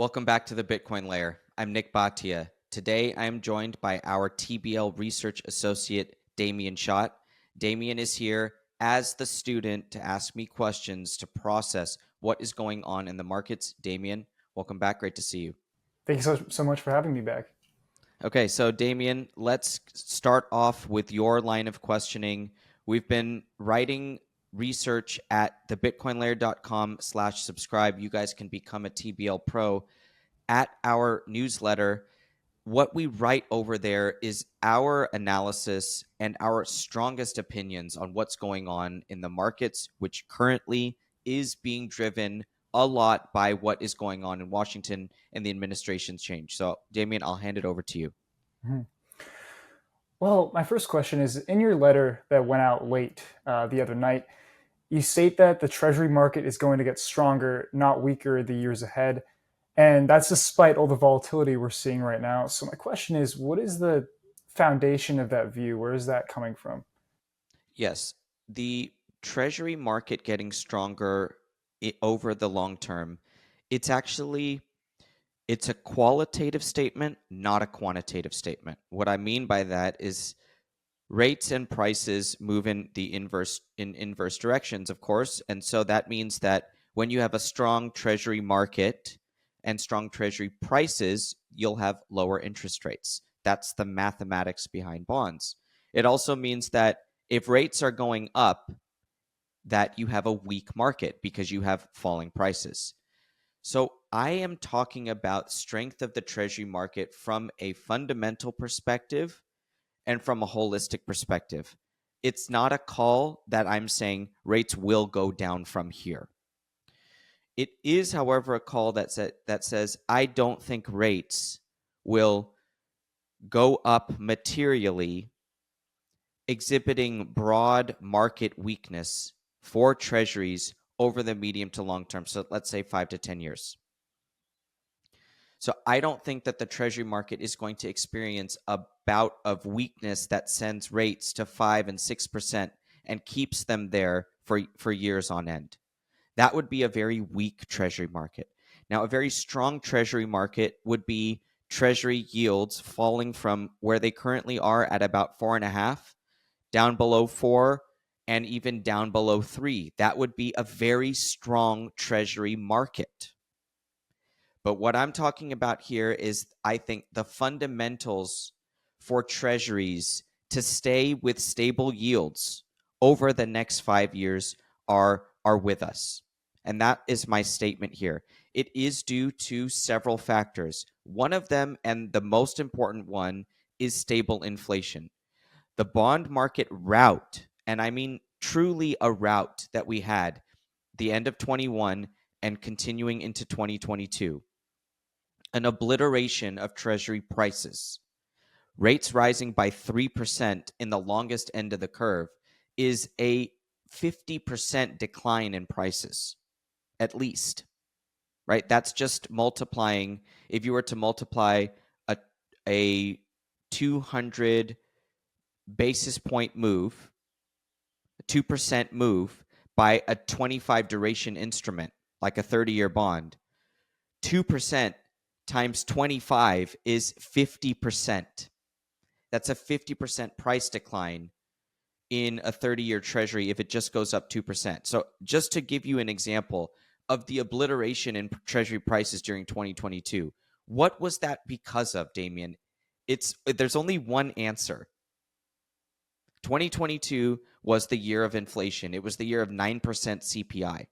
Welcome back to the Bitcoin Layer. I'm Nik Bhatia. Today, I am joined by our TBL research associate, Demian Schatt. Demian is here as the student to ask me questions to process what is going on in the markets. Demian, welcome back. Great to see you. Thank you so much for having me back. Okay, so Demian, let's start off with your line of questioning. We've been writing research at thebitcoinlayer.com/subscribe. You guys can become a TBL Pro at our newsletter. What we write over there is our analysis and our strongest opinions on what's going on in the markets, which currently is being driven a lot by what is going on in Washington and the administration's change. So, Demian, I'll hand it over to you. Mm-hmm. Well, my first question is, in your letter that went out late the other night, you state that the Treasury market is going to get stronger, not weaker, the years ahead. And that's despite all the volatility we're seeing right now. So my question is, what is the foundation of that view? Where is that coming from? Yes, the Treasury market getting stronger over the long term, it's a qualitative statement, not a quantitative statement. What I mean by that is rates and prices move in inverse directions, of course, and so that means that when you have a strong Treasury market and strong Treasury prices, you'll have lower interest rates. That's the mathematics behind bonds. It also means that if rates are going up, that you have a weak market because you have falling prices. So I am talking about strength of the Treasury market from a fundamental perspective and from a holistic perspective. It's not a call that I'm saying rates will go down from here. It is, however, a call that says I don't think rates will go up materially, exhibiting broad market weakness for Treasuries over the medium to long term. So let's say 5 to 10 years. So I don't think that the Treasury market is going to experience a bout of weakness that sends rates to 5 and 6% and keeps them there for years on end. That would be a very weak Treasury market. Now, a very strong Treasury market would be Treasury yields falling from where they currently are at about 4.5 down below 4 and even down below 3. That would be a very strong Treasury market. But what I'm talking about here is, I think, the fundamentals for Treasuries to stay with stable yields over the next 5 years are with us. And that is my statement here. It is due to several factors. One of them, and the most important one, is stable inflation. The bond market rout, and I mean truly a rout that we had the end of 21 and continuing into 2022, an obliteration of Treasury prices. Rates rising by 3% in the longest end of the curve is a 50% decline in prices, at least, right? That's just multiplying. If you were to multiply a 200 basis point move, a 2% move by a 25 duration instrument, like a 30-year bond, 2% times 25 is 50%. That's a 50% price decline in a 30-year Treasury if it just goes up 2%. So just to give you an example of the obliteration in Treasury prices during 2022, what was that because of, Demian? There's only one answer. 2022 was the year of inflation. It was the year of 9% CPI.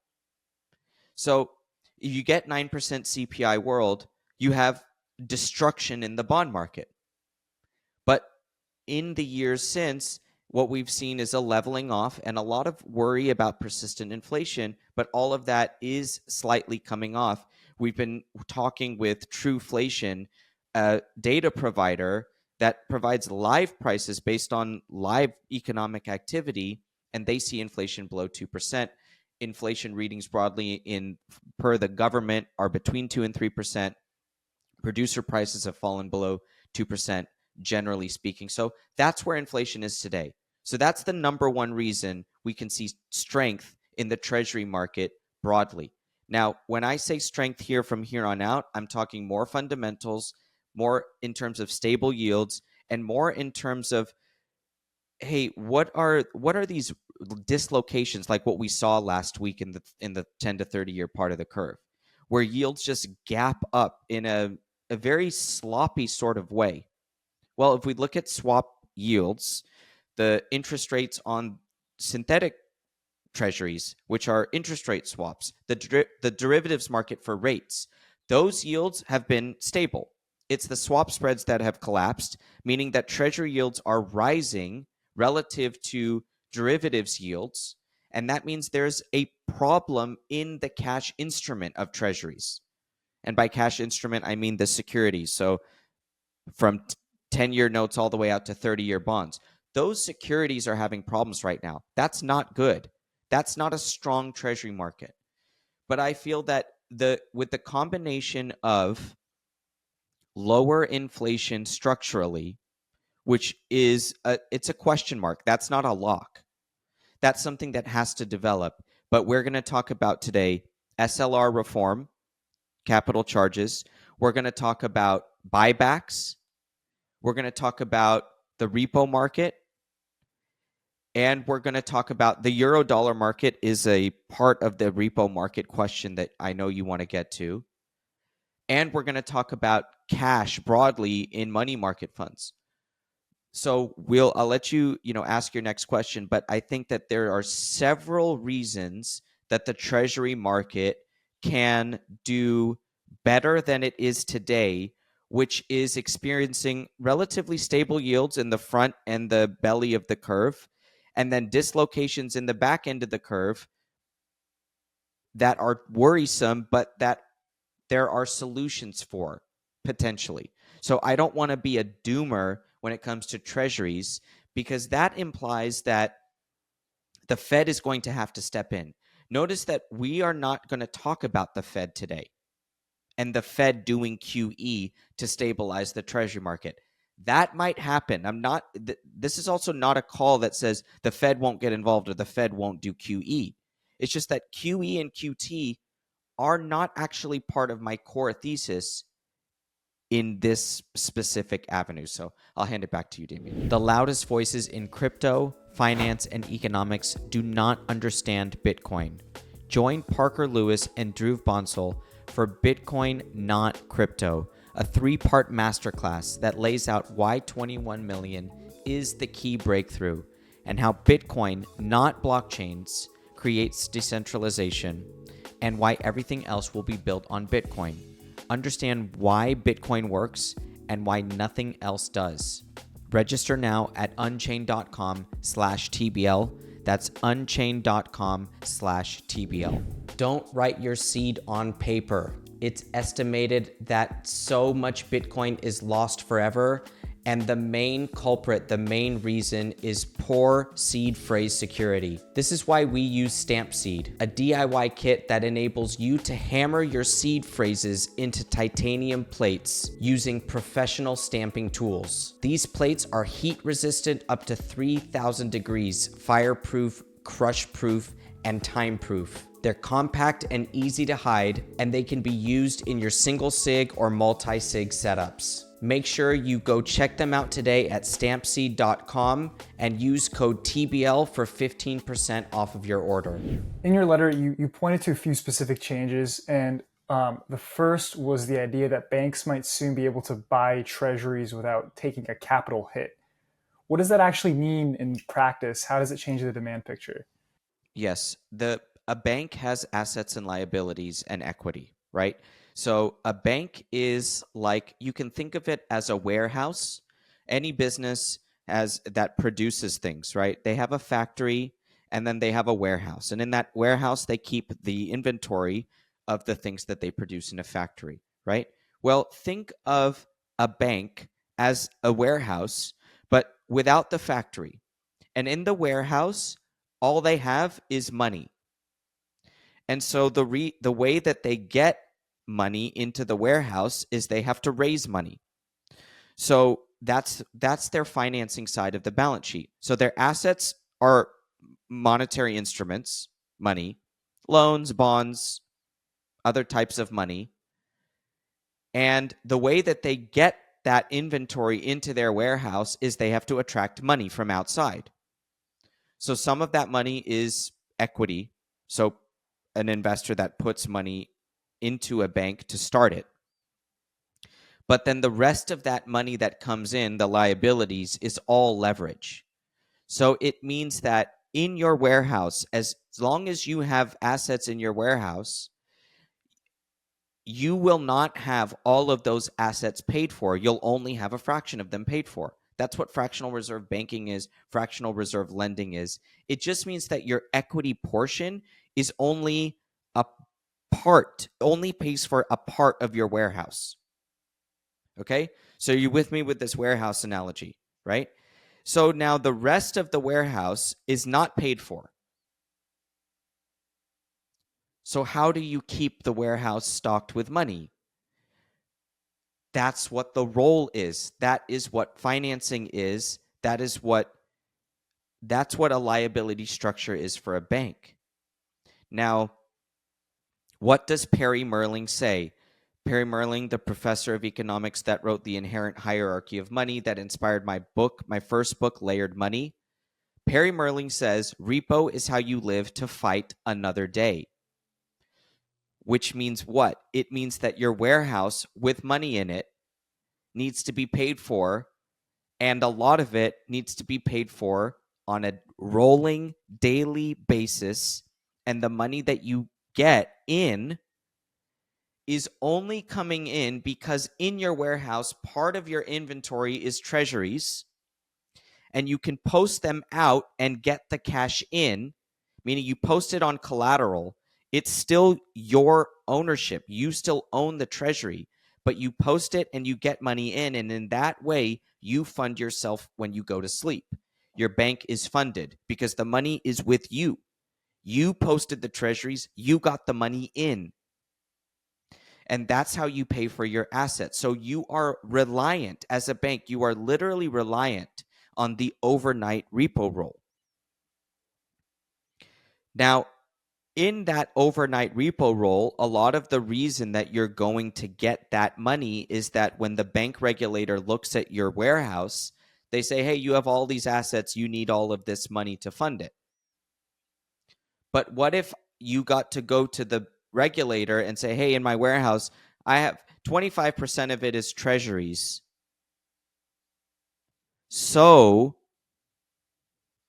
So if you get 9% CPI world, you have destruction in the bond market. But in the years since, what we've seen is a leveling off and a lot of worry about persistent inflation, but all of that is slightly coming off. We've been talking with Trueflation, a data provider that provides live prices based on live economic activity, and they see inflation below 2%. Inflation readings broadly per the government are between 2 and 3%. Producer prices have fallen below 2%, generally speaking. So that's where inflation is today. So that's the number one reason we can see strength in the Treasury market broadly. Now, when I say strength here from here on out, I'm talking more fundamentals, more in terms of stable yields, and more in terms of, hey, what are these dislocations like what we saw last week in the 10 to 30 year part of the curve, where yields just gap up in a very sloppy sort of way. Well, if we look at swap yields, the interest rates on synthetic treasuries, which are interest rate swaps, the derivatives market for rates, those yields have been stable. It's the swap spreads that have collapsed, meaning that treasury yields are rising relative to derivatives yields. And that means there's a problem in the cash instrument of treasuries. And by cash instrument, I mean the securities. So from 10-year notes all the way out to 30-year bonds. Those securities are having problems right now. That's not good. That's not a strong treasury market. But I feel that with the combination of lower inflation structurally, which is it's a question mark. That's not a lock. That's something that has to develop. But we're going to talk about today SLR reform, capital charges. We're going to talk about buybacks. We're going to talk about the repo market, and we're going to talk about the euro dollar market is a part of the repo market question that I know you want to get to. And we're going to talk about cash broadly in money market funds. So I'll let you, ask your next question, but I think that there are several reasons that the treasury market can do better than it is today, which is experiencing relatively stable yields in the front and the belly of the curve, and then dislocations in the back end of the curve that are worrisome, but that there are solutions for potentially. So I don't want to be a doomer when it comes to treasuries, because that implies that the Fed is going to have to step in. Notice that we are not going to talk about the Fed today and the Fed doing QE to stabilize the treasury market. That might happen. This is also not a call that says the Fed won't get involved or the Fed won't do QE. It's just that QE and QT are not actually part of my core thesis in this specific avenue. So I'll hand it back to you, Demian. The loudest voices in crypto, finance, and economics do not understand Bitcoin. Join Parker Lewis and Dhruv Bansal for Bitcoin Not Crypto, a 3-part masterclass that lays out why 21 million is the key breakthrough and how Bitcoin, not blockchains, creates decentralization, and why everything else will be built on Bitcoin. Understand why Bitcoin works and why nothing else does. Register now at unchained.com/TBL. That's unchained.com/TBL. Don't write your seed on paper. It's estimated that so much Bitcoin is lost forever, and the main culprit, the main reason is poor seed phrase security. This is why we use Stamp Seed, a DIY kit that enables you to hammer your seed phrases into titanium plates using professional stamping tools. These plates are heat resistant up to 3,000 degrees, fireproof, crush proof, and time proof. They're compact and easy to hide, and they can be used in your single sig or multi-sig setups. Make sure you go check them out today at stampseed.com and use code TBL for 15% off of your order. In your letter, you pointed to a few specific changes, and the first was the idea that banks might soon be able to buy treasuries without taking a capital hit. What does that actually mean in practice? How does it change the demand picture? Yes, a bank has assets and liabilities and equity, right? So a bank is like, you can think of it as a warehouse. Any business that produces things, right? They have a factory and then they have a warehouse. And in that warehouse, they keep the inventory of the things that they produce in a factory, right? Well, think of a bank as a warehouse, but without the factory. And in the warehouse, all they have is money. And so the way that they get money into the warehouse is they have to raise money. So that's their financing side of the balance sheet. So their assets are monetary instruments, money, loans, bonds, other types of money. And the way that they get that inventory into their warehouse is they have to attract money from outside. So some of that money is equity. So an investor that puts money into a bank to start it. But then the rest of that money that comes in, the liabilities, is all leverage. So it means that in your warehouse, as long as you have assets in your warehouse, you will not have all of those assets paid for. You'll only have a fraction of them paid for. That's what fractional reserve banking is, fractional reserve lending is. It just means that your equity portion is only a part, only pays for a part of your warehouse. Okay? So you're with me with this warehouse analogy, right? So now the rest of the warehouse is not paid for. So how do you keep the warehouse stocked with money? That's what the role is. That is what financing is. That's what a liability structure is for a bank. Now, what does Perry Merling say? Perry Merling, the professor of economics that wrote The Inherent Hierarchy of Money, that inspired my book, my first book, Layered Money. Perry Merling says, repo is how you live to fight another day. Which means what? It means that your warehouse with money in it needs to be paid for, and a lot of it needs to be paid for on a rolling daily basis. And the money that you get in is only coming in because in your warehouse, part of your inventory is treasuries, and you can post them out and get the cash in, meaning you post it on collateral. It's still your ownership. You still own the treasury, but you post it and you get money in, and in that way, you fund yourself when you go to sleep. Your bank is funded because the money is with you. You posted the treasuries, you got the money in. And that's how you pay for your assets. So you are reliant as a bank, you are literally reliant on the overnight repo roll. Now, in that overnight repo roll, a lot of the reason that you're going to get that money is that when the bank regulator looks at your warehouse, they say, hey, you have all these assets, you need all of this money to fund it. But what if you got to go to the regulator and say, hey, in my warehouse, I have 25% of it is treasuries. So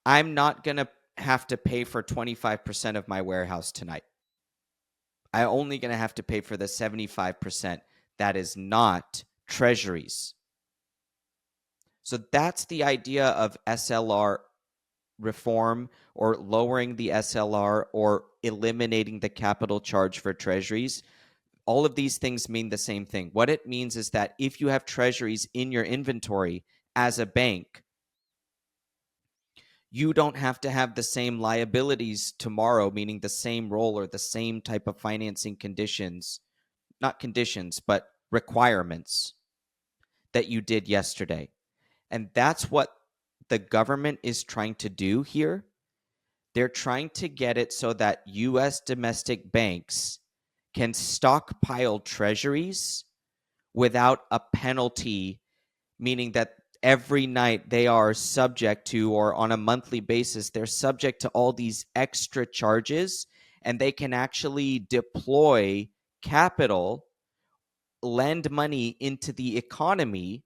I'm not going to have to pay for 25% of my warehouse tonight. I'm only going to have to pay for the 75% that is not treasuries. So that's the idea of SLR reform, or lowering the SLR, or eliminating the capital charge for treasuries. All of these things mean the same thing. What it means is that if you have treasuries in your inventory as a bank, you don't have to have the same liabilities tomorrow, meaning the same role or the same type of financing conditions, not conditions, but requirements that you did yesterday. And that's what the government is trying to do here. They're trying to get it so that US domestic banks can stockpile treasuries without a penalty, meaning that every night they are subject to, or on a monthly basis, they're subject to all these extra charges, and they can actually deploy capital, lend money into the economy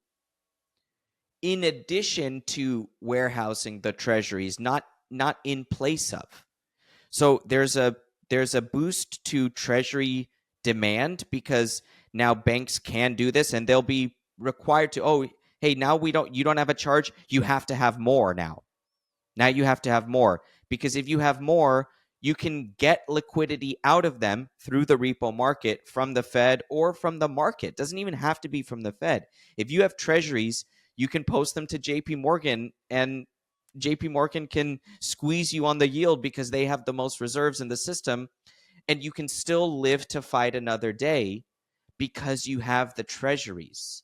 in addition to warehousing the treasuries, not in place of. So there's a boost to treasury demand because now banks can do this, and they'll be required to, oh, hey, now you don't have a charge, you have to have more now. Now you have to have more, because if you have more, you can get liquidity out of them through the repo market, from the Fed, or from the market. It doesn't even have to be from the Fed. If you have treasuries, you can post them to JP Morgan, and JP Morgan can squeeze you on the yield because they have the most reserves in the system, and you can still live to fight another day because you have the treasuries.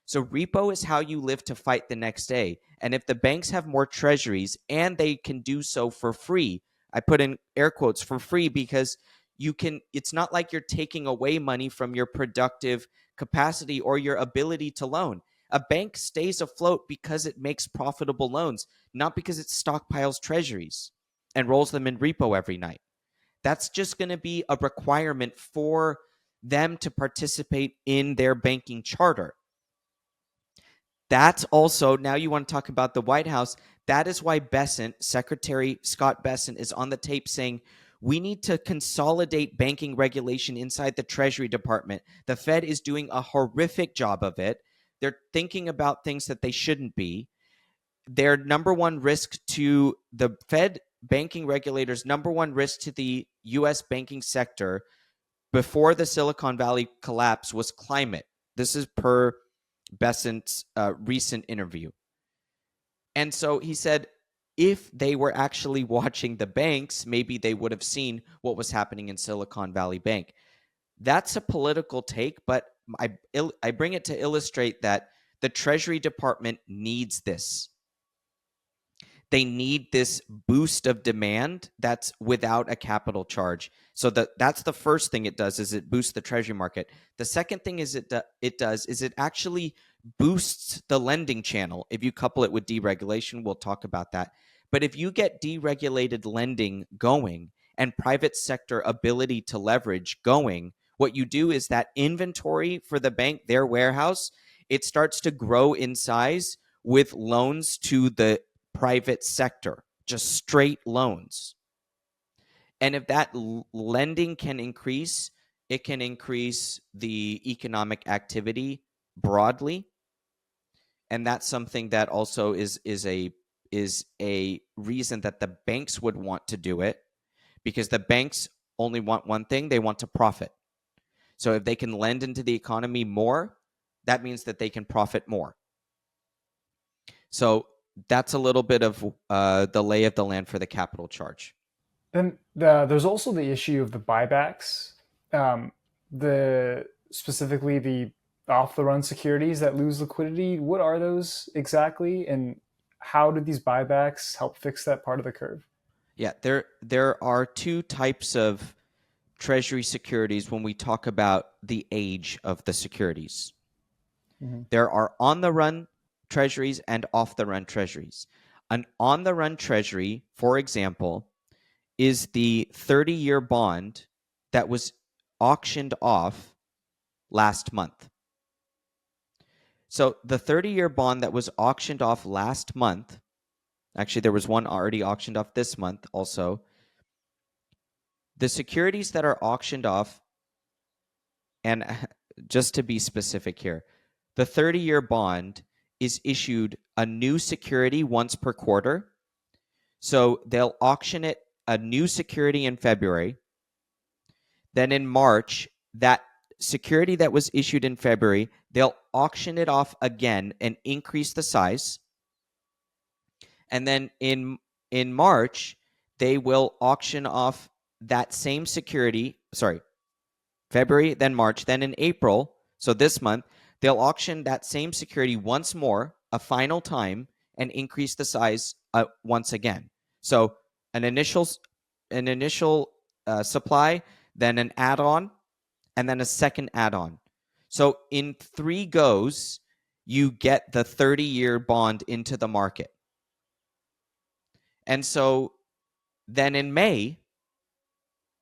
So repo is how you live to fight the next day. And if the banks have more treasuries, and they can do so for free, I put in air quotes, for free, because it's not like you're taking away money from your productive capacity or your ability to loan. A bank stays afloat because it makes profitable loans, not because it stockpiles treasuries and rolls them in repo every night. That's just going to be a requirement for them to participate in their banking charter. That's also, now you want to talk about the White House. That is why Secretary Scott Bessent, is on the tape saying, we need to consolidate banking regulation inside the Treasury Department. The Fed is doing a horrific job of it. They're thinking about things that they shouldn't be. Their number one risk to the Fed banking regulators, number one risk to the US banking sector before the Silicon Valley collapse was climate. This is per Bessent's recent interview. And so he said, if they were actually watching the banks, maybe they would have seen what was happening in Silicon Valley Bank. That's a political take, but I bring it to illustrate that the Treasury Department needs this. They need this boost of demand that's without a capital charge. So that's the first thing it does, is it boosts the treasury market. The second thing is it actually boosts the lending channel. If you couple it with deregulation, we'll talk about that. But if you get deregulated lending going and private sector ability to leverage going, what you do is that inventory for the bank, their warehouse, it starts to grow in size with loans to the private sector, just straight loans. And if that lending can increase, it can increase the economic activity broadly. And that's something that also is a reason that the banks would want to do it, because the banks only want one thing: they want to profit. So if they can lend into the economy more, that means that they can profit more. So that's a little bit of the lay of the land for the capital charge. Then there's also the issue of the buybacks, the specifically the off-the-run securities that lose liquidity. What are those exactly, and how do these buybacks help fix that part of the curve? Yeah, there are two types of treasury securities when we talk about the age of the securities. Mm-hmm. There are on-the-run treasuries and off-the-run treasuries. An on-the-run treasury, for example, is the 30-year bond that was auctioned off last month. So the 30-year bond that was auctioned off last month, actually there was one already auctioned off this month also. The securities that are auctioned off, and just to be specific here, the 30-year bond is issued a new security once per quarter. So they'll auction it, a new security, in February. Then in March, that security that was issued in February, they'll auction it off again and increase the size. And then in March, they will auction off that same security, February, then March, then in April, so this month, they'll auction that same security once more, a final time, and increase the size once again. So an initial supply, then an add-on, and then a second add-on. So in 3 goes, you get the 30-year bond into the market. And so then in May,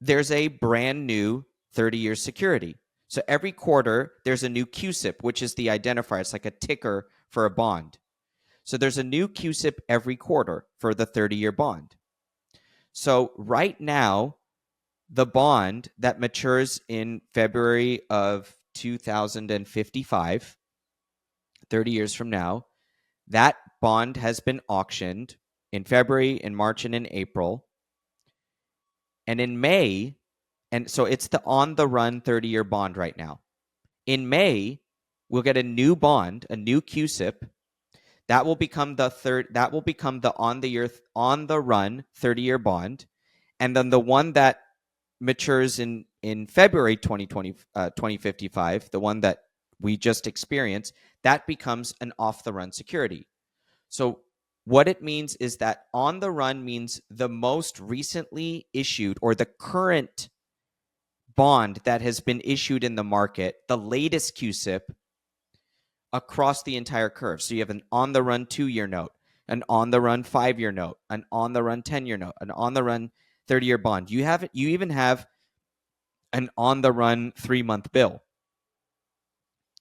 there's a brand new 30-year security. So every quarter, there's a new QSIP, which is the identifier. It's like a ticker for a bond. So there's a new QSIP every quarter for the 30-year bond. So right now, the bond that matures in February of 2055, 30 years from now, that bond has been auctioned in February, in March, and in April. And in May, and so it's the on-the-run 30-year bond right now. In May, we'll get a new bond, a new QSIP. That will become the on-the-run 30-year bond. And then the one that matures in February 2055, the one that we just experienced, that becomes an off-the-run security. So what it means is that on the run means the most recently issued, or the current bond that has been issued in the market, the latest QSIP, across the entire curve. So you have an on-the-run 2-year note, an on-the-run 5-year note, an on-the-run 10-year note, an on-the-run 30-year bond. You even have an on-the-run 3-month bill,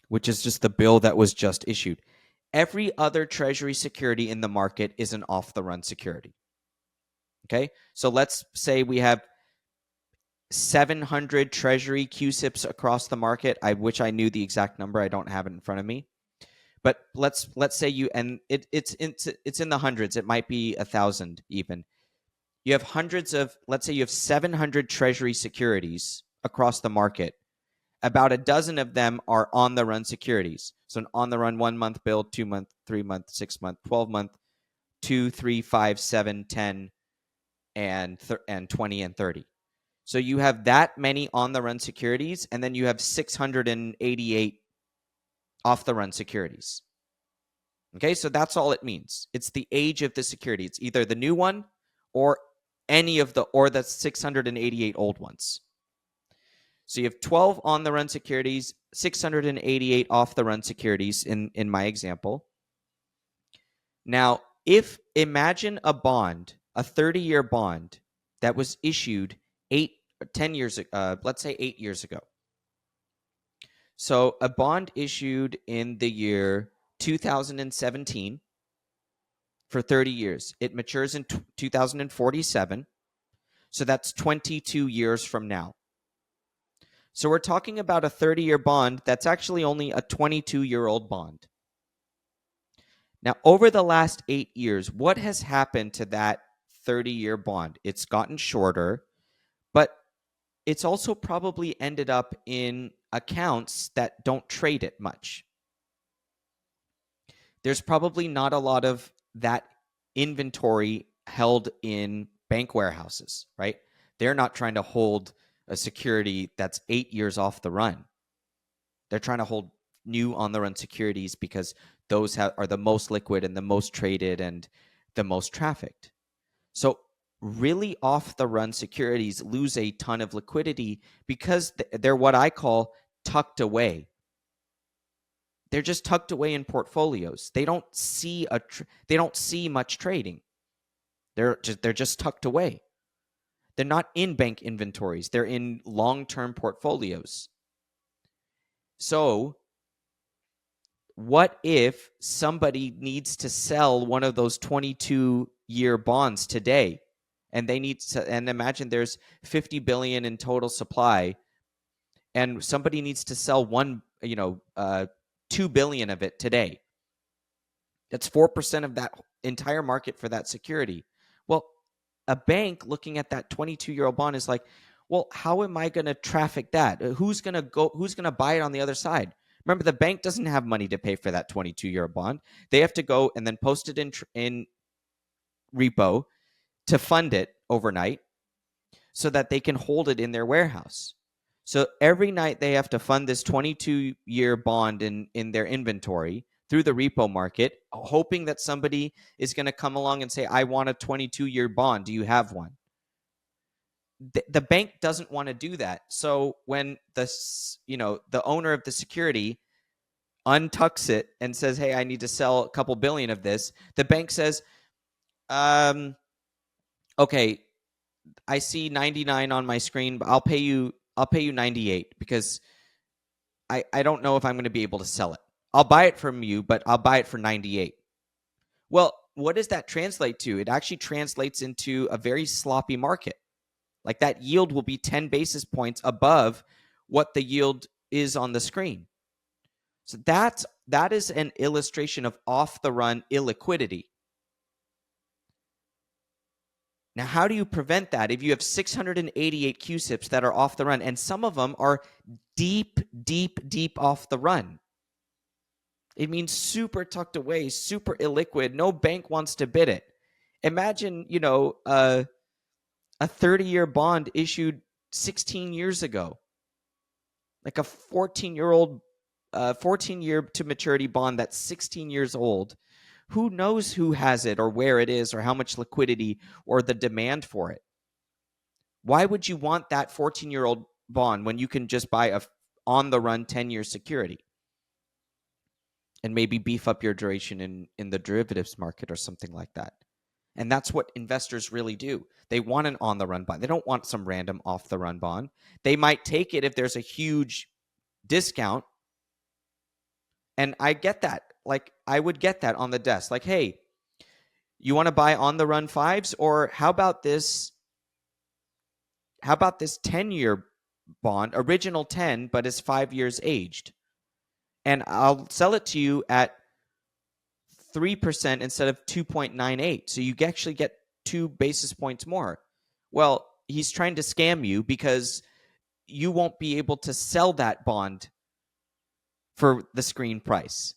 which is just the bill that was just issued. Every other Treasury security in the market is an off-the-run security. Okay, so let's say we have 700 Treasury QSIPs across the market. I wish I knew the exact number. I don't have it in front of me. But let's say you, and it's in the hundreds. It might be 1,000 even. You have hundreds of, let's say you have 700 Treasury securities across the market. About a dozen of them are on the run securities. So an on the run 1 month bill, 2 month, 3 month, 6 month, 12 month, 2, 3, 5, 7, 10, and 20 and 30. So you have that many on the run securities, and then you have 688 off the run securities. Okay, so that's all it means. It's the age of the security. It's either the new one or the 688 old ones. So you have 12 on the run securities, 688 off the run securities in my example. Now, imagine a bond, a 30-year bond that was issued 10 years ago, let's say 8 years ago. So a bond issued in the year 2017 for 30 years. It matures in 2047. So that's 22 years from now. So we're talking about a 30-year bond that's actually only a 22-year-old bond. Now, over the last 8 years, what has happened to that 30-year bond? It's gotten shorter, but it's also probably ended up in accounts that don't trade it much. There's probably not a lot of that inventory held in bank warehouses, right? They're not trying to hold a security that's 8 years off the run. They're trying to hold new on the run securities because those are the most liquid and the most traded and the most trafficked. So really off the run securities lose a ton of liquidity because they're what I call tucked away. They're just tucked away in portfolios. They don't see much trading. They're just tucked away. They're not in bank inventories. They're in long-term portfolios. So what if somebody needs to sell one of those 22-year bonds today, and imagine there's 50 billion in total supply, and somebody needs to sell 2 billion of it today. That's 4% of that entire market for that security. Well, a bank looking at that 22-year-old bond is like, well, how am I going to traffic that? Who's going to buy it on the other side? Remember, the bank doesn't have money to pay for that 22-year bond. They have to go and then post it in Repo to fund it overnight so that they can hold it in their warehouse. So every night they have to fund this 22-year bond in their inventory through the repo market, hoping that somebody is going to come along and say, I want a 22-year bond. Do you have one? The bank doesn't want to do that. So when the owner of the security untucks it and says, hey, I need to sell a couple billion of this, the bank says, okay, I see 99 on my screen, but I'll pay you 98 because I don't know if I'm going to be able to sell it. I'll buy it from you, but I'll buy it for 98. Well, what does that translate to? It actually translates into a very sloppy market. Like that yield will be 10 basis points above what the yield is on the screen. So that is an illustration of off-the-run illiquidity. Now, how do you prevent that if you have 688 QSIPs that are off the run, and some of them are deep, deep, deep off the run? It means super tucked away, super illiquid. No bank wants to bid it. Imagine, a 30-year bond issued 16 years ago, like a 14-year to maturity bond that's 16 years old. Who knows who has it or where it is or how much liquidity or the demand for it? Why would you want that 14-year-old bond when you can just buy a on the run 10-year security and maybe beef up your duration in the derivatives market or something like that. And that's what investors really do. They want an on the run bond. They don't want some random off the run bond. They might take it if there's a huge discount. And I get that. Like, I would get that on the desk. Like, hey, you want to buy on the run fives? Or how about this 10-year bond, original 10, but is 5 years aged? And I'll sell it to you at 3% instead of 2.98. So you actually get 2 basis points more. Well, he's trying to scam you because you won't be able to sell that bond for the screen price.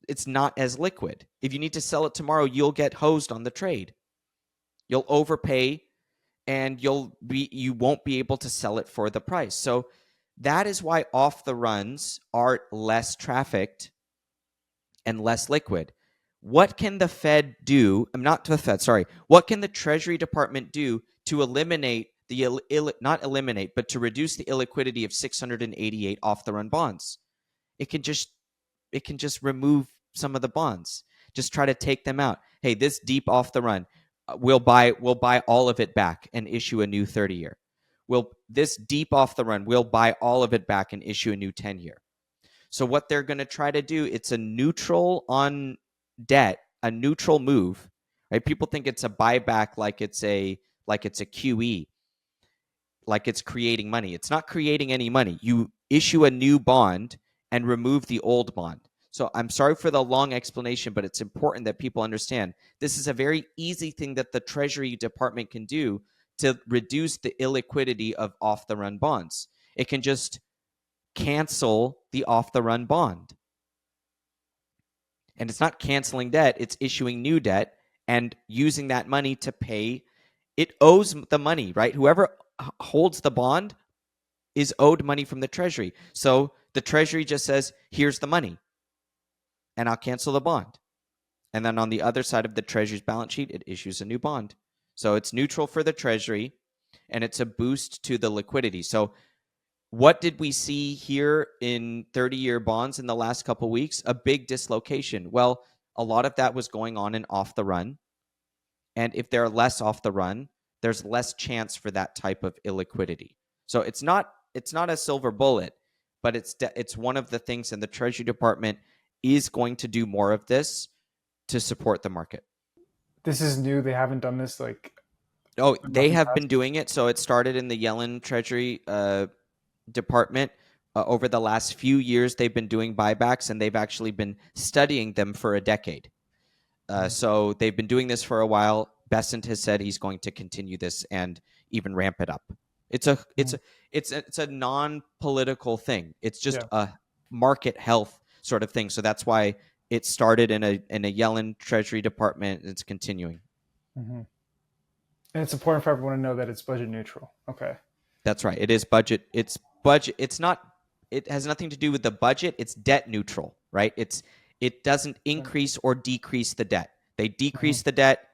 It's not as liquid. If you need to sell it tomorrow, you'll get hosed on the trade. You'll overpay and you won't be able to sell it for the price. So that is why off the runs are less trafficked and less liquid. What can the Fed do? Not the Fed, sorry. What can the Treasury Department do to eliminate not eliminate, but to reduce the illiquidity of 688 off the run bonds? It can just remove some of the bonds. Just try to take them out. Hey, this deep off the run, we'll buy all of it back and issue a new 30-year. This deep off the run, we'll buy all of it back and issue a new 10-year. So what they're going to try to do, it's a neutral on debt, a neutral move, right? People think it's a buyback like it's a QE, like it's creating money. It's not creating any money. You issue a new bond and remove the old bond. So I'm sorry for the long explanation, but it's important that people understand this is a very easy thing that the Treasury Department can do to reduce the illiquidity of off-the-run bonds. It can just cancel the off-the-run bond. And it's not canceling debt, it's issuing new debt and using that money to pay. It owes the money, right? Whoever holds the bond is owed money from the Treasury. So the Treasury just says, here's the money, and I'll cancel the bond. And then on the other side of the Treasury's balance sheet, it issues a new bond. So it's neutral for the Treasury, and it's a boost to the liquidity. So what did we see here in 30-year bonds in the last couple of weeks? A big dislocation. Well, a lot of that was going on in off the run. And if they're less off the run, there's less chance for that type of illiquidity. So it's not a silver bullet, but it's one of the things, and the Treasury Department is going to do more of this to support the market. This is new. They haven't done this They have been doing it. So it started in the Yellen Treasury Department. Over the last few years, they've been doing buybacks, and they've actually been studying them for a decade. So they've been doing this for a while. Bessent has said he's going to continue this and even ramp it up. It's a non-political thing. It's just a market health sort of thing. So that's why it started in a Yellen Treasury Department. And it's continuing. Mm-hmm. And it's important for everyone to know that it's budget neutral. Okay. That's right. It is budget. It's budget. It's not. It has nothing to do with the budget. It's debt neutral, right? It doesn't increase or decrease the debt. They decrease the debt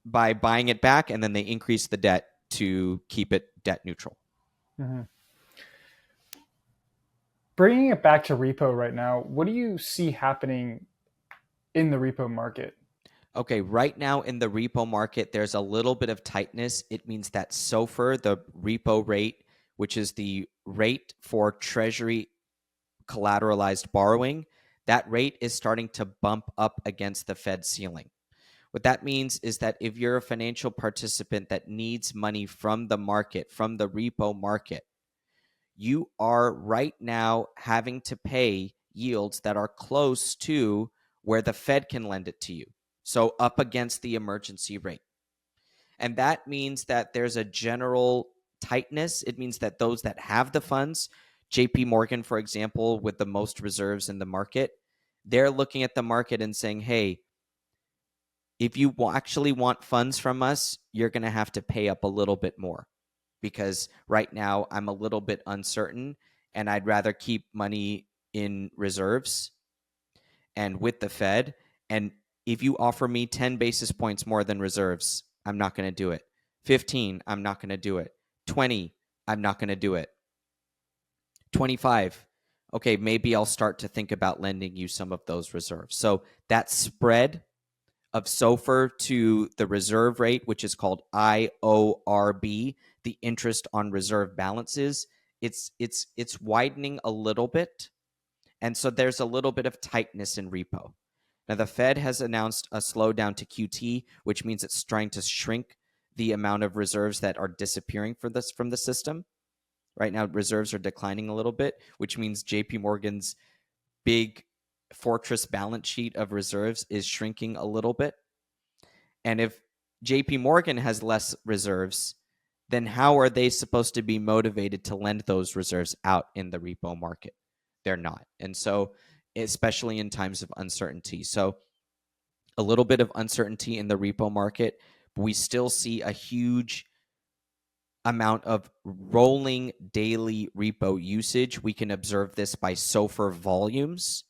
by buying it back, and then they increase the debt to keep it debt neutral. Mm-hmm. Bringing it back to repo right now, what do you see happening in the repo market? Okay, right now in the repo market, there's a little bit of tightness. It means that SOFR, the repo rate, which is the rate for Treasury collateralized borrowing, that rate is starting to bump up against the Fed ceiling. What that means is that if you're a financial participant that needs money from the market, from the repo market, you are right now having to pay yields that are close to where the Fed can lend it to you. So up against the emergency rate. And that means that there's a general tightness. It means that those that have the funds, JP Morgan, for example, with the most reserves in the market, they're looking at the market and saying, hey, if you actually want funds from us, you're going to have to pay up a little bit more, because right now I'm a little bit uncertain and I'd rather keep money in reserves and with the Fed. And if you offer me 10 basis points more than reserves, I'm not going to do it. 15, I'm not going to do it. 20, I'm not going to do it. 25, okay, maybe I'll start to think about lending you some of those reserves. So that spread of SOFR to the reserve rate, which is called IORB, the interest on reserve balances, it's widening a little bit. And so there's a little bit of tightness in repo. Now, the Fed has announced a slowdown to QT, which means it's trying to shrink the amount of reserves that are disappearing from the system. Right now, reserves are declining a little bit, which means JP Morgan's big fortress balance sheet of reserves is shrinking a little bit. And if JP Morgan has less reserves, then how are they supposed to be motivated to lend those reserves out in the repo market? They're not. And so, especially in times of uncertainty. So, a little bit of uncertainty in the repo market, but we still see a huge amount of rolling daily repo usage. We can observe this by SOFR volumes.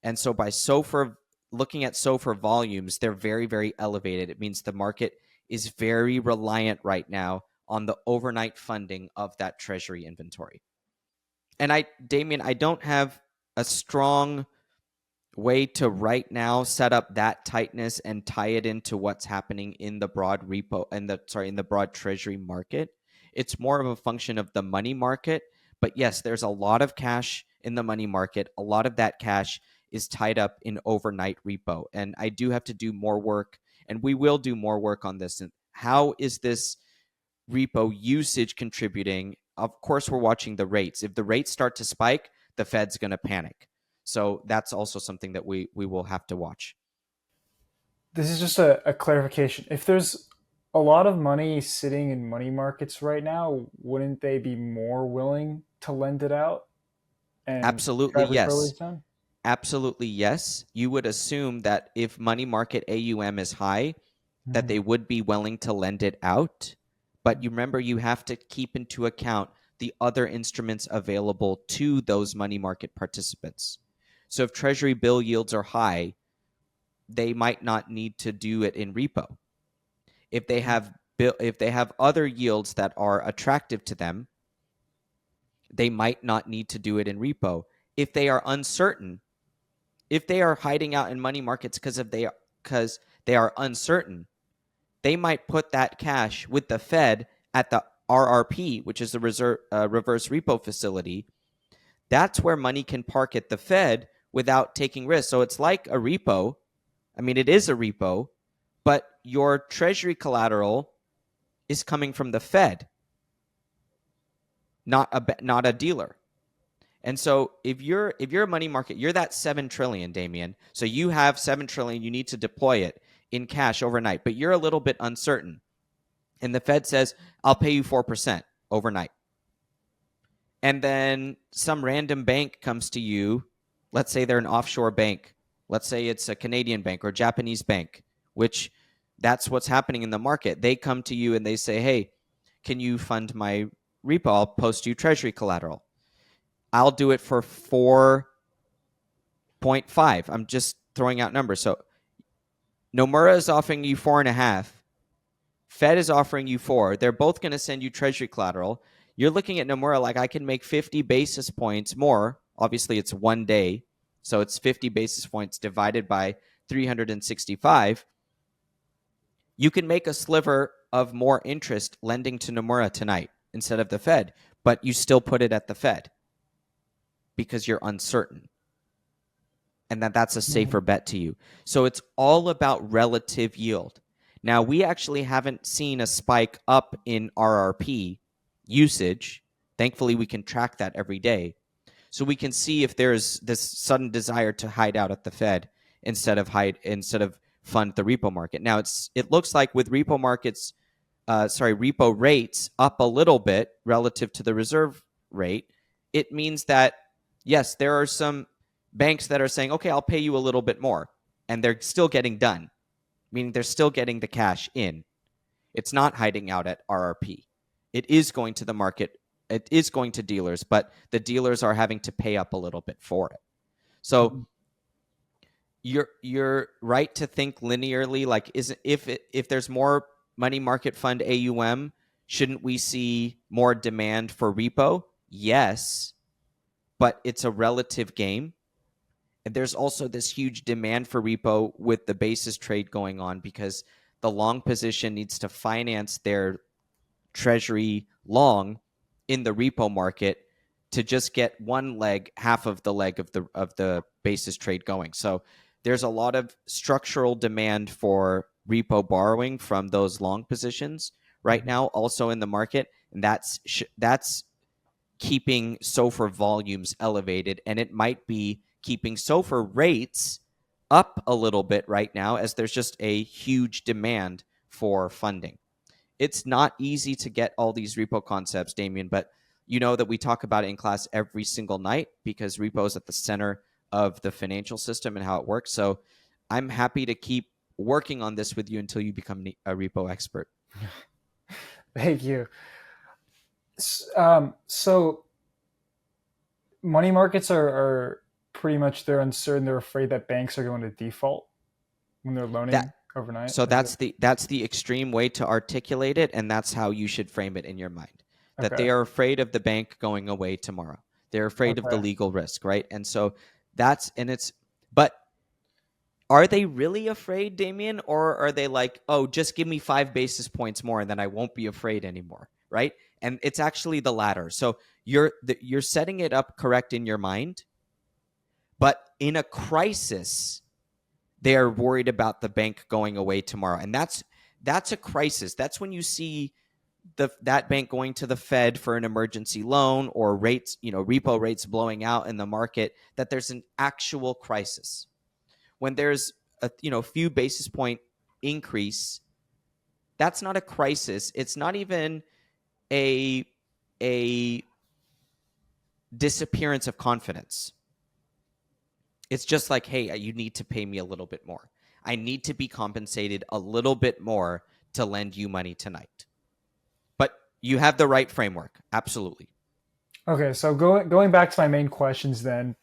And so by SOFR, looking at SOFR volumes, they're very, very elevated. It means the market is very reliant right now on the overnight funding of that treasury inventory. And Damian, I don't have a strong way to right now set up that tightness and tie it into what's happening in the broad repo and in the broad treasury market. It's more of a function of the money market. But yes, there's a lot of cash in the money market. A lot of that cash is tied up in overnight repo. And I do have to do more work, and we will do more work on this. And how is this repo usage contributing? Of course, we're watching the rates. If the rates start to spike, the Fed's going to panic. So that's also something that we will have to watch. This is just a clarification. If there's a lot of money sitting in money markets right now, wouldn't they be more willing to lend it out and Absolutely, drive recoveries yes. down? Absolutely, yes. You would assume that if money market AUM is high, that Mm-hmm. they would be willing to lend it out. But you remember, you have to keep into account the other instruments available to those money market participants. So if treasury bill yields are high, they might not need to do it in repo. If they have other yields that are attractive to them, they might not need to do it in repo. If they are uncertain, if they are hiding out in money markets because they are uncertain, they might put that cash with the Fed at the RRP, which is the reverse repo facility. That's where money can park at the Fed without taking risks. So it's like a repo. I mean, it is a repo, but your treasury collateral is coming from the Fed, not a dealer. And so if you're a money market, you're that 7 trillion, Damian. So you have 7 trillion, you need to deploy it in cash overnight, but you're a little bit uncertain. And the Fed says, "I'll pay you 4% overnight." And then some random bank comes to you. Let's say they're an offshore bank. Let's say it's a Canadian bank or a Japanese bank, which that's what's happening in the market. They come to you and they say, "Hey, can you fund my repo? I'll post you treasury collateral. I'll do it for 4.5." I'm just throwing out numbers. So Nomura is offering you 4.5. Fed is offering you 4. They're both going to send you treasury collateral. You're looking at Nomura like, I can make 50 basis points more. Obviously, it's 1 day. So it's 50 basis points divided by 365. You can make a sliver of more interest lending to Nomura tonight instead of the Fed, but you still put it at the Fed because you're uncertain. And that's a safer bet to you. So it's all about relative yield. Now, we actually haven't seen a spike up in RRP usage. Thankfully, we can track that every day. So we can see if there's this sudden desire to hide out at the Fed instead of fund the repo market. Now, it looks like with repo rates up a little bit relative to the reserve rate, it means that, yes, there are some banks that are saying, "Okay, I'll pay you a little bit more," and they're still getting done, meaning they're still getting the cash in. It's not hiding out at RRP. It is going to the market. It is going to dealers, but the dealers are having to pay up a little bit for it. So you're right to think linearly. Like, if there's more money market fund AUM, Shouldn't we see more demand for repo? Yes, but it's a relative game. And there's also this huge demand for repo with the basis trade going on because the long position needs to finance their treasury long in the repo market to just get one leg, half of the leg of the basis trade going. So there's a lot of structural demand for repo borrowing from those long positions right Mhm. now, also in the market, and that's keeping SOFR volumes elevated, and it might be keeping SOFR rates up a little bit right now as there's just a huge demand for funding. It's not easy to get all these repo concepts, Damian, but you know that we talk about it in class every single night because repo is at the center of the financial system and how it works. So I'm happy to keep working on this with you until you become a repo expert. Thank you. So money markets are pretty much, they're uncertain. They're afraid that banks are going to default when they're That loaning overnight. so Is it that's the extreme way to articulate it, and that's how you should frame it in your mind. That okay? they are afraid of the bank going away tomorrow. They're afraid of the Okay. legal risk, right? And so but are they really afraid, Damien? Or are they like, oh, just give me 5 basis points more and then I won't be afraid anymore, right? And it's actually the latter. So you're setting it up correct in your mind, but in a crisis, they are worried about the bank going away tomorrow. And that's a crisis. That's when you see that bank going to the Fed for an emergency loan or rates, repo rates blowing out in the market, that there's an actual crisis. When there's a few basis point increase, that's not a crisis. It's not even a a disappearance of confidence. It's just like, hey, you need to pay me a little bit more. I need to be compensated a little bit more to lend you money tonight. But you have the right framework. Absolutely. Okay. So going back to my main questions, then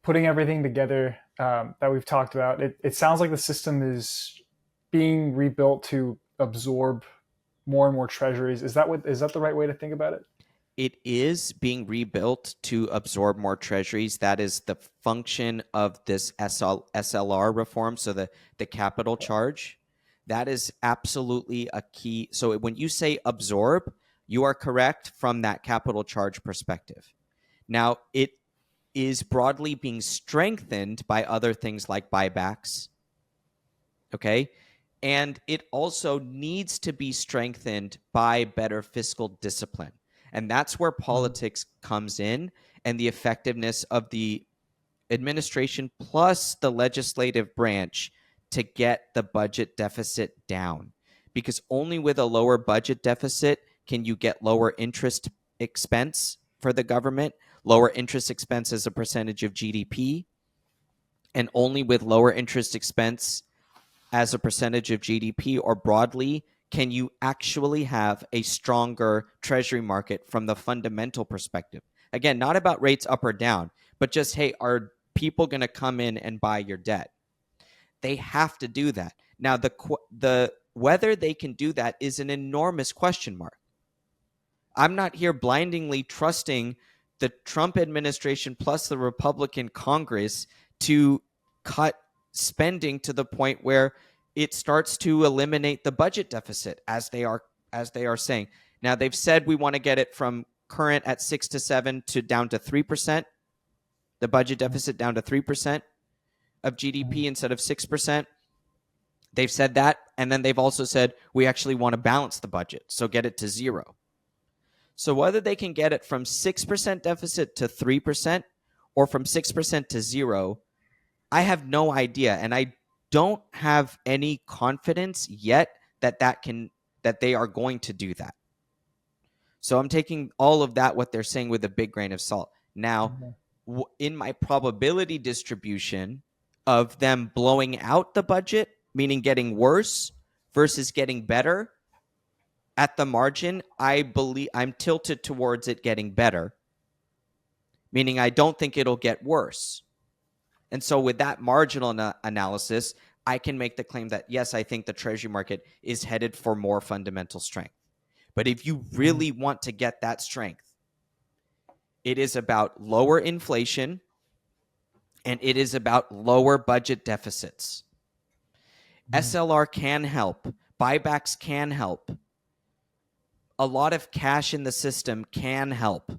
putting everything together that we've talked about, it sounds like the system is being rebuilt to absorb more and more treasuries. Is that the right way to think about it? It is being rebuilt to absorb more treasuries. That is the function of this SLR reform. So the capital charge, that is absolutely a key. So when you say absorb, you are correct from that capital charge perspective. Now, it is broadly being strengthened by other things like buybacks. Okay. And it also needs to be strengthened by better fiscal discipline. And that's where Mhm. politics comes in and the effectiveness of the administration plus the legislative branch to get the budget deficit down. Because only with a lower budget deficit can you get lower interest expense for the government, lower interest expense as a percentage of GDP, and only with lower interest expense as a percentage of GDP or broadly can you actually have a stronger treasury market from the fundamental perspective. Again, not about rates up or down, but just, hey, are people going to come in and buy your debt? They have to do that. Now, the whether they can do that is an enormous question mark. I'm not here blindingly trusting the Trump administration plus the Republican Congress to cut spending to the point where it starts to eliminate the budget deficit as they are saying. Now they've said we want to get it from current at 6 to 7 to down to 3%, the budget deficit down to 3% of Mhm. GDP instead of 6%. They've said that, and then they've also said we actually want to balance the budget, so get it to 0. So whether they can get it from 6% deficit to 3% or from 6% to 0, I have no idea, and I don't have any confidence yet that they are going to do that. So I'm taking all of that what they're saying with a big grain of salt. Now, Mhm. in my probability distribution of them blowing out the budget, meaning getting worse versus getting better, at the margin, I believe I'm tilted towards it getting better, meaning I don't think it'll get worse. And so, with that marginal analysis, I can make the claim that, yes, I think the treasury market is headed for more fundamental strength. But if you really want to get that strength, it is about lower inflation and it is about lower budget deficits. SLR can help. Buybacks can help. A lot of cash in the system can help,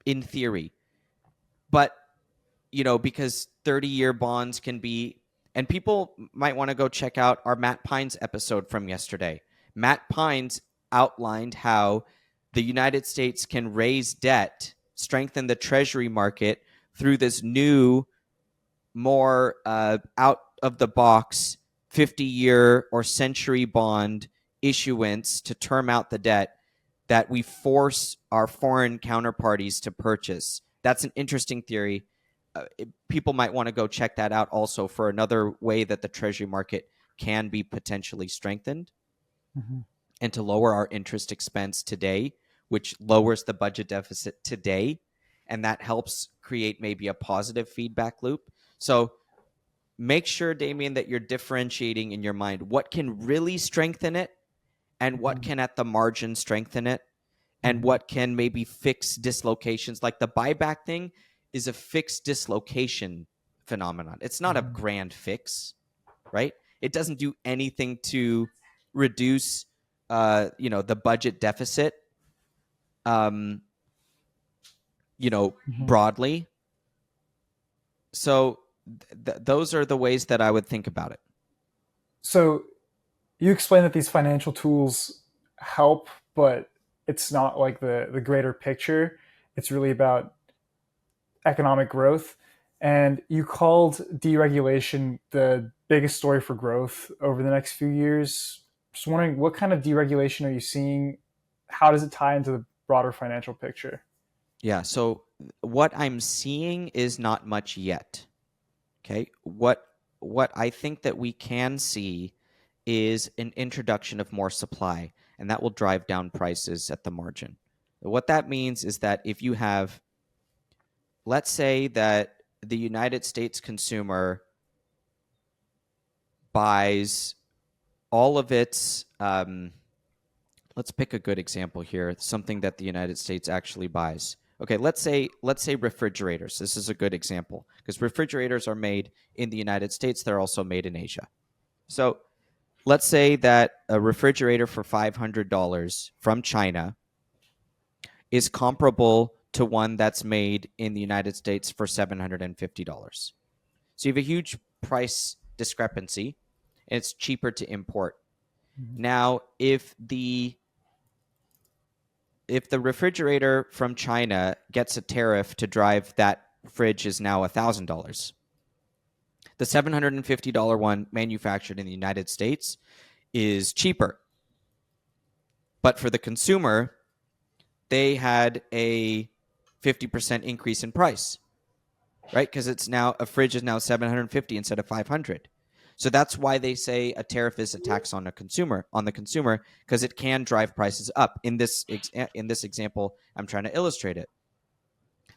in theory. But, because 30-year bonds can be, and people might want to go check out our Matt Pines episode from yesterday. Matt Pines outlined how the United States can raise debt, strengthen the Treasury market through this new, more out of the box 50-year or century bond issuance to term out the debt that we force our foreign counterparties to purchase. That's an interesting theory. People might want to go check that out also for another way that the Treasury market can be potentially strengthened and to lower our interest expense today, which lowers the budget deficit today. And that helps create maybe a positive feedback loop. So make sure, Demian, that you're differentiating in your mind what can really strengthen it and what can at the margin strengthen it and what can maybe fix dislocations. Like the buyback thing is a fixed dislocation phenomenon. It's not a grand fix, right? It doesn't do anything to reduce, the budget deficit, broadly. So those are the ways that I would think about it. So you explain that these financial tools help, but it's not like the greater picture. It's really about economic growth. And you called deregulation the biggest story for growth over the next few years. Just wondering, what kind of deregulation are you seeing? How does it tie into the broader financial picture? Yeah, so what I'm seeing is not much yet. Okay? What I think that we can see is an introduction of more supply, and that will drive down prices at the margin. What that means is that if you have, let's say that the United States consumer buys all of its, let's pick a good example here, something that the United States actually buys. Okay, let's say refrigerators. This is a good example because refrigerators are made in the United States. They're also made in Asia. So let's say that a refrigerator for $500 from China is comparable to one that's made in the United States for $750. So you have a huge price discrepancy, and it's cheaper to import. Now, if the refrigerator from China gets a tariff to drive that fridge is now $1,000, the $750 one manufactured in the United States is cheaper. But for the consumer, they had a 50% increase in price, right? Because it's now, a fridge is now $750 instead of $500. So that's why they say a tariff is a tax on the consumer, because it can drive prices up. In this example, I'm trying to illustrate it.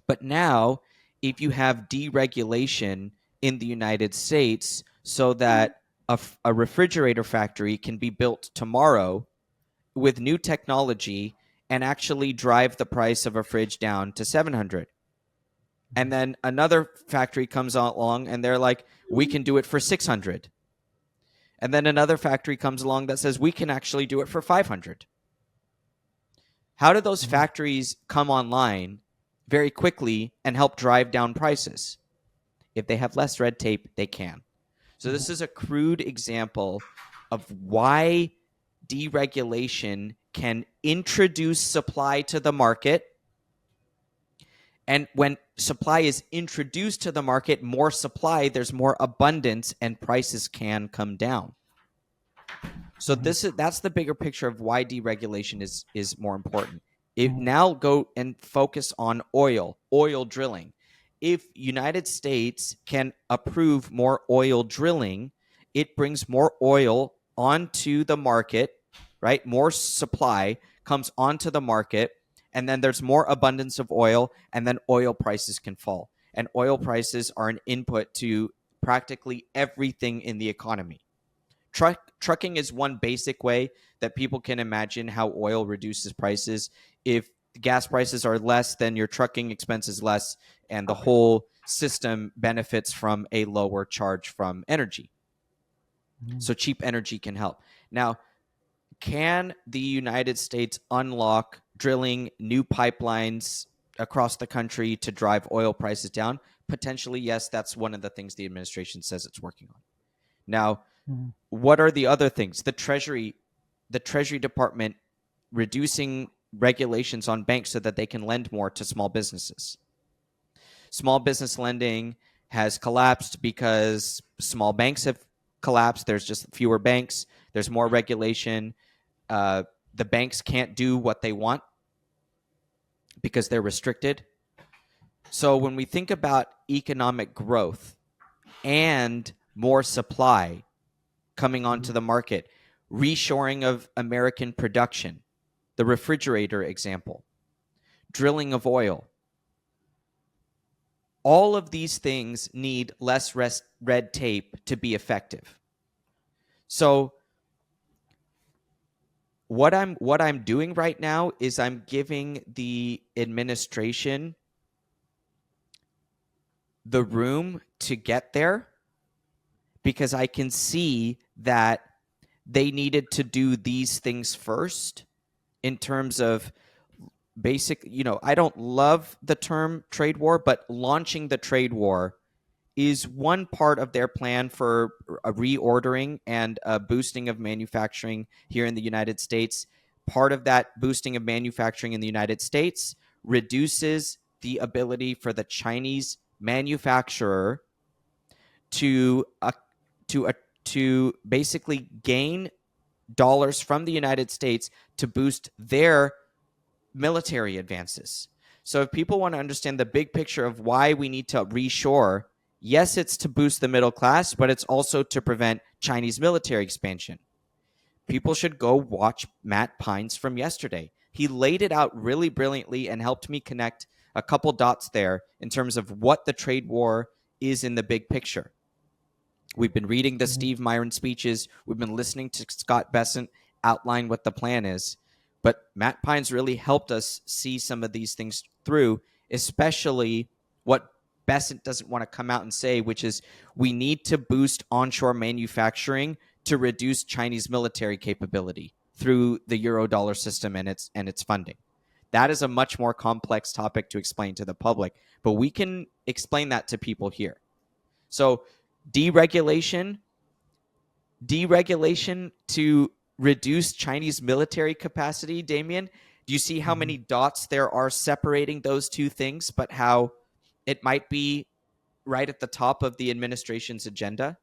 But now, if you have deregulation in the United States so that a refrigerator factory can be built tomorrow with new technology and actually drive the price of a fridge down to $700. And then another factory comes along and they're like, we can do it for $600. And then another factory comes along that says we can actually do it for $500. How do those factories come online very quickly and help drive down prices? If they have less red tape, they can. So this is a crude example of why deregulation can introduce supply to the market. And when supply is introduced to the market, more supply, there's more abundance, and prices can come down. So that's the bigger picture of why deregulation is more important. Now go and focus on oil drilling. If United States can approve more oil drilling, it brings more oil onto the market, right? More supply comes onto the market, and then there's more abundance of oil, and then oil prices can fall. And oil prices are an input to practically everything in the economy. Trucking is one basic way that people can imagine how oil reduces prices. If gas prices are less, then your trucking expense is less, and the whole system benefits from a lower charge from energy. So cheap energy can help. Now, can the United States unlock drilling new pipelines across the country to drive oil prices down? Potentially, yes. That's one of the things the administration says it's working on. Now, what are the other things? The Treasury Department reducing regulations on banks so that they can lend more to small businesses. Small business lending has collapsed because small banks have collapsed. There's just fewer banks. There's more regulation. The banks can't do what they want because they're restricted. So when we think about economic growth and more supply coming onto the market, reshoring of American production, the refrigerator example, drilling of oil, all of these things need less red tape to be effective. So what I'm doing right now is I'm giving the administration the room to get there, because I can see that they needed to do these things first in terms of basic, I don't love the term trade war, but launching the trade war is one part of their plan for a reordering and a boosting of manufacturing here in the United States. Part of that boosting of manufacturing in the United States reduces the ability for the Chinese manufacturer to to basically gain dollars from the United States to boost their military advances. So if people want to understand the big picture of why we need to reshore, yes, it's to boost the middle class, but it's also to prevent Chinese military expansion. People should go watch Matt Pines from yesterday. He laid it out really brilliantly and helped me connect a couple dots there in terms of what the trade war is in the big picture. We've been reading the Steve Myron speeches. We've been listening to Scott Bessent outline what the plan is. But Matt Pines really helped us see some of these things through, especially what Bessent doesn't want to come out and say, which is we need to boost onshore manufacturing to reduce Chinese military capability through the Eurodollar system and its funding. That is a much more complex topic to explain to the public, but we can explain that to people here. So deregulation to reduce Chinese military capacity, Demian. Do you see how many dots there are separating those two things, but how it might be right at the top of the administration's agenda?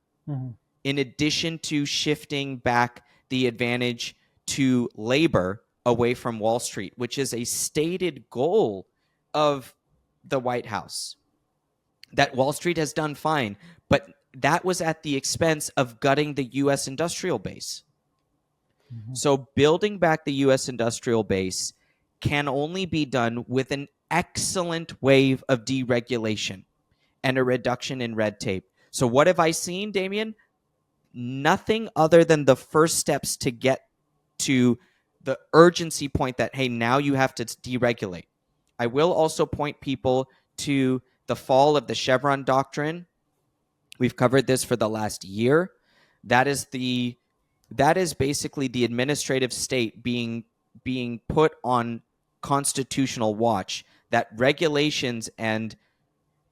In addition to shifting back the advantage to labor away from Wall Street, which is a stated goal of the White House. That Wall Street has done fine, but that was at the expense of gutting the U.S. industrial base. So building back the U.S. industrial base can only be done with an excellent wave of deregulation and a reduction in red tape. So what have I seen, Demian? Nothing other than the first steps to get to the urgency point that, hey, now you have to deregulate. I will also point people to the fall of the Chevron doctrine. We've covered this for the last year. That is basically the administrative state being put on constitutional watch, that regulations and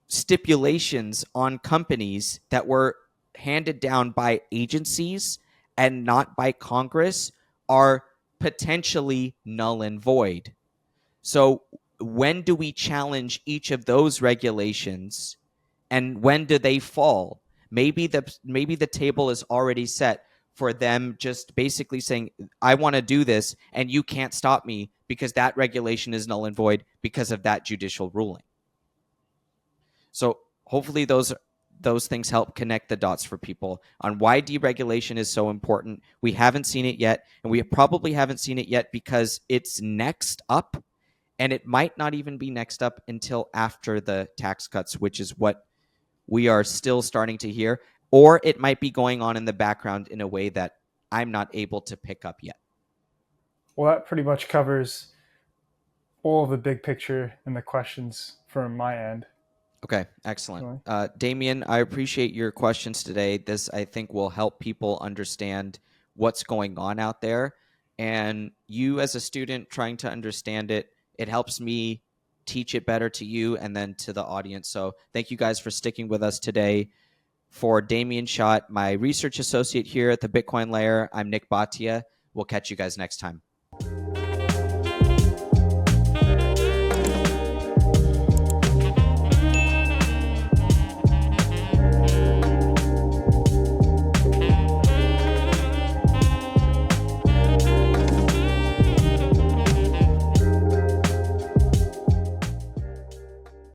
stipulations on companies that were handed down by agencies and not by Congress are potentially null and void. So when do we challenge each of those regulations, and when do they fall? Maybe the table is already set for them just basically saying, I want to do this and you can't stop me because that regulation is null and void because of that judicial ruling. So hopefully those things help connect the dots for people on why deregulation is so important. We haven't seen it yet, and we probably haven't seen it yet because it's next up, and it might not even be next up until after the tax cuts, which is what we are still starting to hear. or it might be going on in the background in a way that I'm not able to pick up yet. Well, that pretty much covers all of the big picture and the questions from my end. Okay, excellent. Really. Demian, I appreciate your questions today. This, I think, will help people understand what's going on out there. And you, as a student trying to understand it, it helps me teach it better to you and then to the audience. So thank you guys for sticking with us today. For Demian Schatt, my research associate here at the Bitcoin Layer, I'm Nik Bhatia. We'll catch you guys next time.